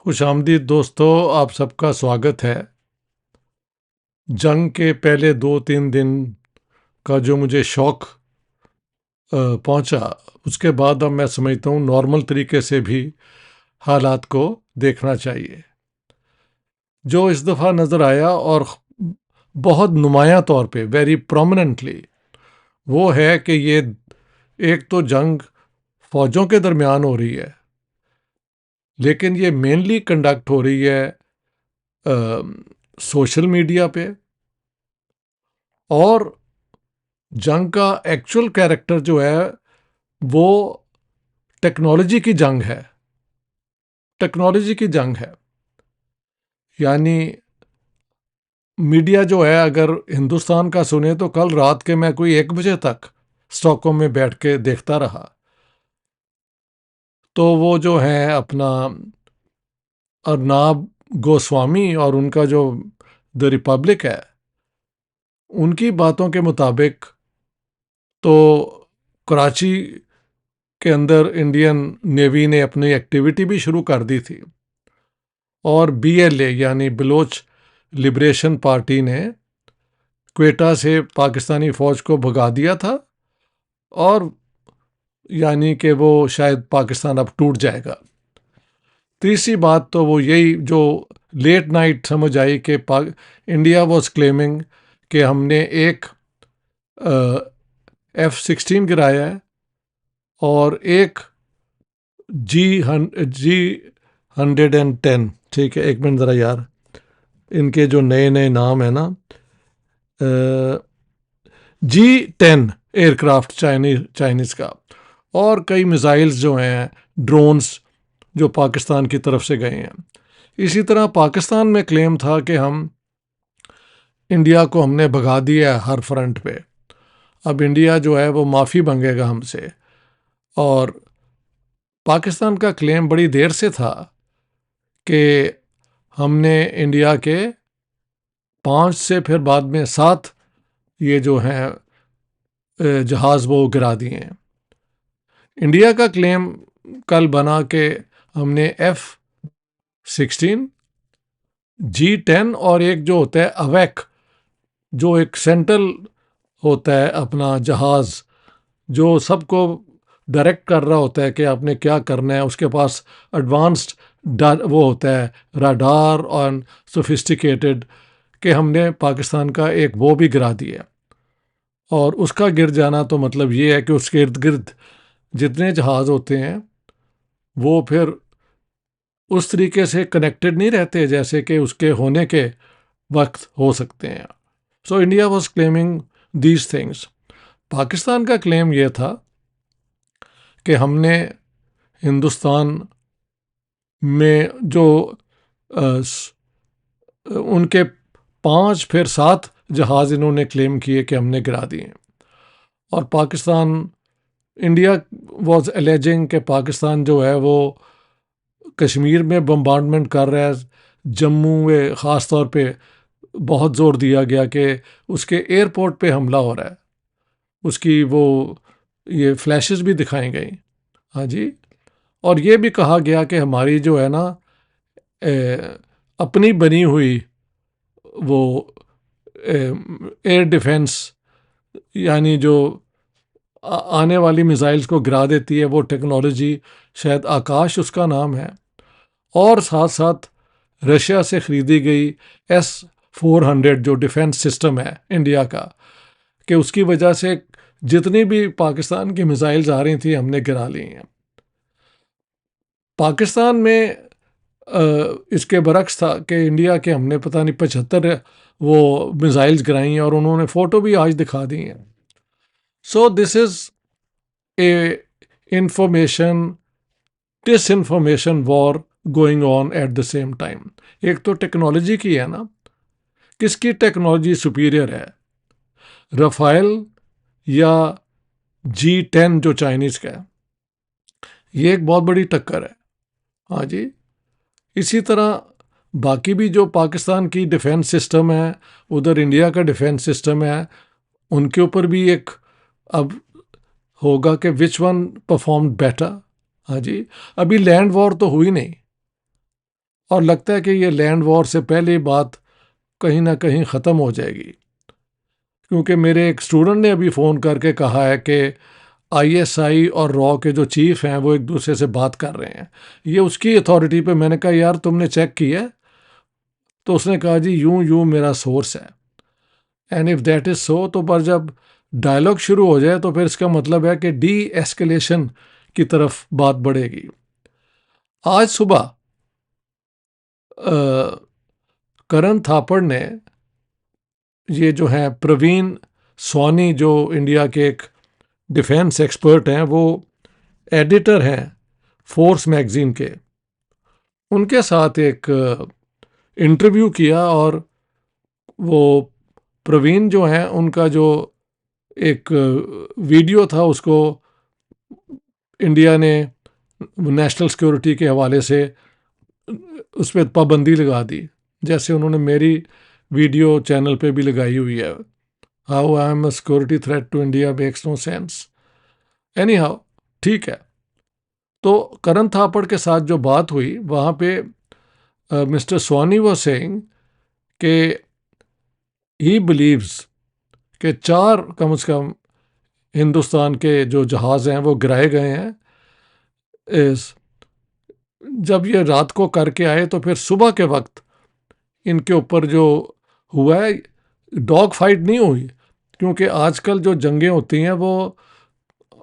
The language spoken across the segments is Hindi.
खुशामदीद दोस्तों, आप सबका स्वागत है। जंग के पहले 2-3 दिन का जो मुझे शौक पहुंचा, उसके बाद अब मैं समझता हूँ नॉर्मल तरीके से भी हालात को देखना चाहिए। जो इस दफ़ा नज़र आया और बहुत नुमायां तौर पे, वेरी प्रोमिनेंटली, वो है कि ये एक तो जंग फ़ौजों के दरमियान हो रही है, लेकिन ये मेनली कंडक्ट हो रही है सोशल मीडिया पे। और जंग का एक्चुअल कैरेक्टर जो है वो टेक्नोलॉजी की जंग है। टेक्नोलॉजी की जंग है, यानी मीडिया जो है, अगर हिंदुस्तान का सुने तो कल रात के मैं कोई 1 बजे तक स्टॉकहोम में बैठ के देखता रहा। तो वो जो है अपना अर्नाब गोस्वामी और उनका जो द रिपब्लिक है, उनकी बातों के मुताबिक तो कराची के अंदर इंडियन नेवी ने अपनी एक्टिविटी भी शुरू कर दी थी और बीएलए यानी बलोच लिबरेशन पार्टी ने क्वेटा से पाकिस्तानी फ़ौज को भगा दिया था। और यानी कि वो शायद पाकिस्तान अब टूट जाएगा। तीसरी बात तो वो यही जो लेट नाइट समझ आई कि इंडिया वॉज क्लेमिंग कि हमने एक F-16 गिराया है और एक G110। ठीक है, 1 मिनट ज़रा यार, इनके जो नए नए नाम है ना, G10 एयरक्राफ्ट चाइनीज़ का, और कई मिसाइल्स जो हैं, ड्रोन्स जो पाकिस्तान की तरफ से गए हैं। इसी तरह पाकिस्तान में क्लेम था कि हम इंडिया को हमने भगा दिया है हर फ्रंट पे। अब इंडिया जो है वो माफ़ी मांगेगा हमसे। और पाकिस्तान का क्लेम बड़ी देर से था कि हमने इंडिया के 5 से फिर बाद में 7 ये जो हैं जहाज़ वो गिरा दिए हैं। इंडिया का क्लेम कल बना कि हमने F-16, G10 और एक जो होता है अवैक, जो एक सेंट्रल होता है अपना जहाज़, जो सबको डायरेक्ट कर रहा होता है कि आपने क्या करना है। उसके पास एडवांस्ड वो होता है राडार और सोफिस्टिकेटेड, कि हमने पाकिस्तान का एक वो भी गिरा दिया। और उसका गिर जाना तो मतलब ये है कि उसके इर्द गिर्द जितने जहाज़ होते हैं वो फिर उस तरीके से कनेक्टेड नहीं रहते जैसे कि उसके होने के वक्त हो सकते हैं। So India was claiming these things. Pakistan का क्लेम यह था कि हमने हिंदुस्तान में जो उनके 5 फिर 7 जहाज़ इन्होंने क्लेम किए कि हमने गिरा दिए। और पाकिस्तान, इंडिया वॉज एलेजिंग कि पाकिस्तान जो है वो कश्मीर में बम्बार्डमेंट कर रहा है। जम्मू में ख़ास तौर पे बहुत ज़ोर दिया गया कि उसके एयरपोर्ट पे हमला हो रहा है। उसकी वो ये फ्लैशेस भी दिखाई गई। हाँ जी। और ये भी कहा गया कि हमारी जो है ना अपनी बनी हुई वो एयर डिफेंस, यानी जो आने वाली मिसाइल्स को गिरा देती है, वो टेक्नोलॉजी, शायद आकाश उसका नाम है। और साथ साथ रशिया से ख़रीदी गई S-400 जो डिफेंस सिस्टम है इंडिया का, कि उसकी वजह से जितनी भी पाकिस्तान की मिसाइल्स आ रही थी हमने गिरा ली हैं। पाकिस्तान में इसके बरक्स था कि इंडिया के हमने पता नहीं 75 वो मिसाइल्स गिराई हैं और उन्होंने फ़ोटो भी आज दिखा दी हैं। So this is a information disinformation war going on at the same time. एक तो टेक्नोलॉजी की है ना, किसकी टेक्नोलॉजी सुपीरियर है, रफ़ाइल या G10 जो चाइनीज़ का है? ये एक बहुत बड़ी टक्कर है। हाँ जी। इसी तरह बाकी भी जो पाकिस्तान की डिफेंस सिस्टम है, उधर इंडिया का डिफेंस सिस्टम है, उनके ऊपर भी एक अब होगा कि विच वन परफॉर्म बेटर। हाँ जी। अभी लैंड वॉर तो हुई नहीं, और लगता है कि ये लैंड वॉर से पहले बात कहीं ना कहीं ख़त्म हो जाएगी, क्योंकि मेरे एक स्टूडेंट ने अभी फ़ोन करके कहा है कि आईएसआई और रॉ के जो चीफ हैं वो एक दूसरे से बात कर रहे हैं, ये उसकी अथॉरिटी पे। मैंने कहा यार तुमने चेक किया है? तो उसने कहा जी यूं यूं मेरा सोर्स है। And if that is so, तो पर जब डायलॉग शुरू हो जाए तो फिर इसका मतलब है कि डी एस्केलेशन की तरफ बात बढ़ेगी। आज सुबह करण थापड़ ने, ये जो है प्रवीण स्वानी, जो इंडिया के एक डिफेंस एक्सपर्ट हैं, वो एडिटर हैं फोर्स मैगजीन के, उनके साथ एक इंटरव्यू किया। और वो प्रवीण जो हैं उनका जो एक वीडियो था उसको इंडिया ने नेशनल सिक्योरिटी के हवाले से उस पर पाबंदी लगा दी, जैसे उन्होंने मेरी वीडियो चैनल पे भी लगाई हुई है। How I am a security threat to India makes no sense. Anyhow, ठीक है। तो करण थापड़ के साथ जो बात हुई वहाँ पे मिस्टर स्वानी वो सेइंग कि ही बिलीव्स कि 4 कम से कम हिंदुस्तान के जो जहाज़ हैं वो गिराए गए हैं। इस जब ये रात को करके आए तो फिर सुबह के वक्त इनके ऊपर जो हुआ है, डॉग फाइट नहीं हुई, क्योंकि आजकल जो जंगें होती हैं वो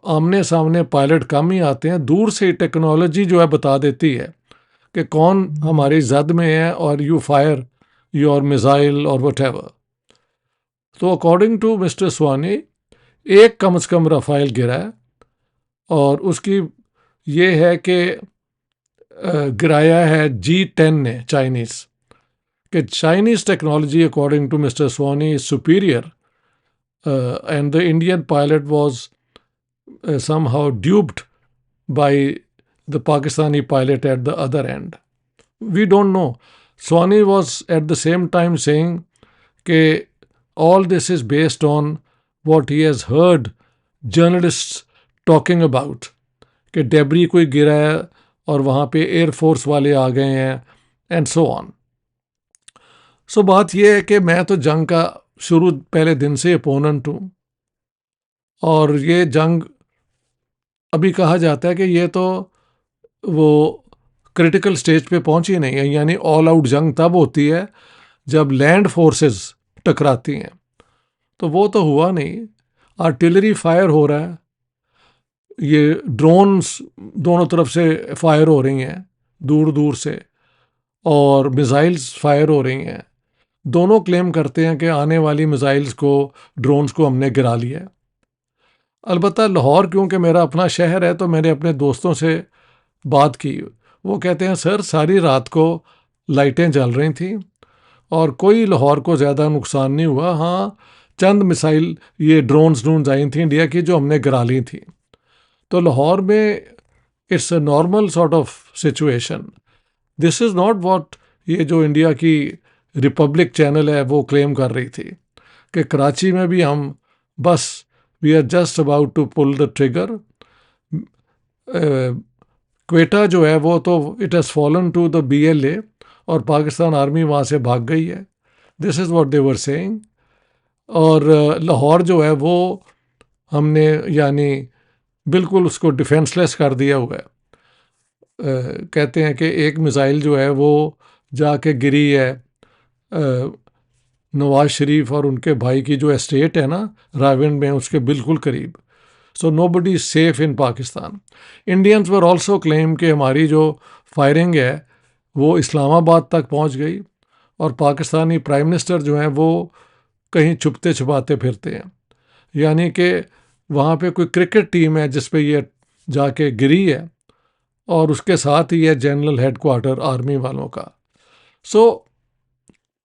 आमने सामने पायलट कम ही आते हैं, दूर से टेक्नोलॉजी जो है बता देती है कि कौन हमारी जद में है और यू फायर योर मिसाइल और वट। तो अकॉर्डिंग टू मिस्टर स्वानी एक कम से कम रफाइल गिरा है, और उसकी ये है कि गिराया है G10 ने, चाइनीज़। कि Chinese technology according to mister Swani is superior, and the Indian pilot was somehow duped by the Pakistani pilot at the other end. We don't know. Swani was at the same time saying that all this is based on what he has heard journalists talking about, कि डेबरी कोई गिरा है और वहाँ पे एयरफोर्स वाले आ गए हैं एंड सो ऑन। सो बात यह है कि मैं तो जंग का शुरू पहले दिन से अपोनेंट हूँ, और ये जंग अभी कहा जाता है कि ये तो वो क्रिटिकल स्टेज पे पहुंची नहीं है, यानी ऑल आउट जंग तब होती है जब लैंड फोर्सेस टकराती हैं। तो वो तो हुआ नहीं। आर्टिलरी फायर हो रहा है, ये ड्रोन्स दोनों तरफ से फायर हो रही हैं दूर दूर से, और मिसाइल्स फायर हो रही हैं। दोनों क्लेम करते हैं कि आने वाली मिसाइल्स को, ड्रोन्स को हमने गिरा लिया है। अलबत्ता लाहौर क्योंकि मेरा अपना शहर है, तो मैंने अपने दोस्तों से बात की। वो कहते हैं सर सारी रात को लाइटें जल रही थी और कोई लाहौर को ज़्यादा नुकसान नहीं हुआ। हाँ, चंद मिसाइल ये ड्रोन्स आई थी इंडिया की जो हमने गिरा ली थी। तो लाहौर में it's a normal sort of situation. This is not what ये जो इंडिया की रिपब्लिक चैनल है वो क्लेम कर रही थी कि कराची में भी हम बस we are just about to pull the trigger. Quetta जो है वो तो it has fallen to the BLA और पाकिस्तान आर्मी वहाँ से भाग गई है। This is what they were saying. और लाहौर जो है वो हमने यानी बिल्कुल उसको डिफेंसलेस कर दिया हुआ है। कहते हैं कि एक मिसाइल जो है वो जाके गिरी है नवाज शरीफ और उनके भाई की जो एस्टेट है ना रावंड में, उसके बिल्कुल करीब। So nobody is safe in Pakistan. Indians were also claim कि हमारी जो फायरिंग है वो इस्लामाबाद तक पहुंच गई, और पाकिस्तानी प्राइम मिनिस्टर जो हैं वो कहीं छुपते छुपाते फिरते हैं, यानी कि वहाँ पे कोई क्रिकेट टीम है जिस पे ये जाके गिरी है, और उसके साथ ही है जनरल हेडक्वार्टर आर्मी वालों का। So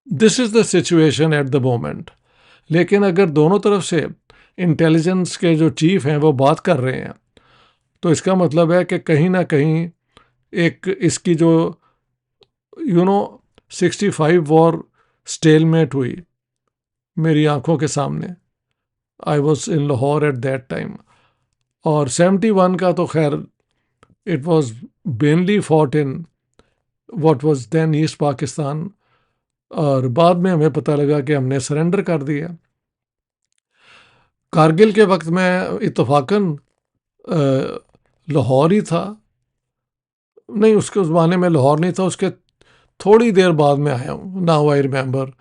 this is the situation at the moment. लेकिन अगर दोनों तरफ से इंटेलिजेंस के जो चीफ हैं वो बात कर रहे हैं, तो इसका मतलब है कि कहीं ना कहीं एक इसकी जो 65 वॉर स्टेलमेट हुई मेरी आंखों के सामने। I was in Lahore at that time. और 71 का तो खैर it was mainly fought in what was then East Pakistan, और बाद में हमें पता लगा कि हमने सरेंडर कर दिया। कारगिल के वक्त मैं इत्तफाकन लाहौर ही था, नहीं उसके उस ज़माने में लाहौर नहीं था, उसके थोड़ी देर बाद में आया हूँ, नाउ आई रिमेंबर,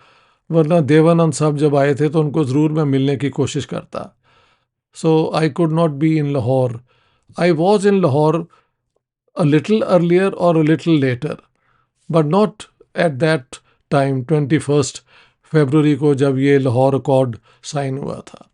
वरना देवानंद साहब जब आए थे तो उनको ज़रूर मैं मिलने की कोशिश करता। So I could not be in Lahore. I was in Lahore a little earlier or a little later, but not at that time, 21st February को जब ये लाहौर अकॉर्ड साइन हुआ था।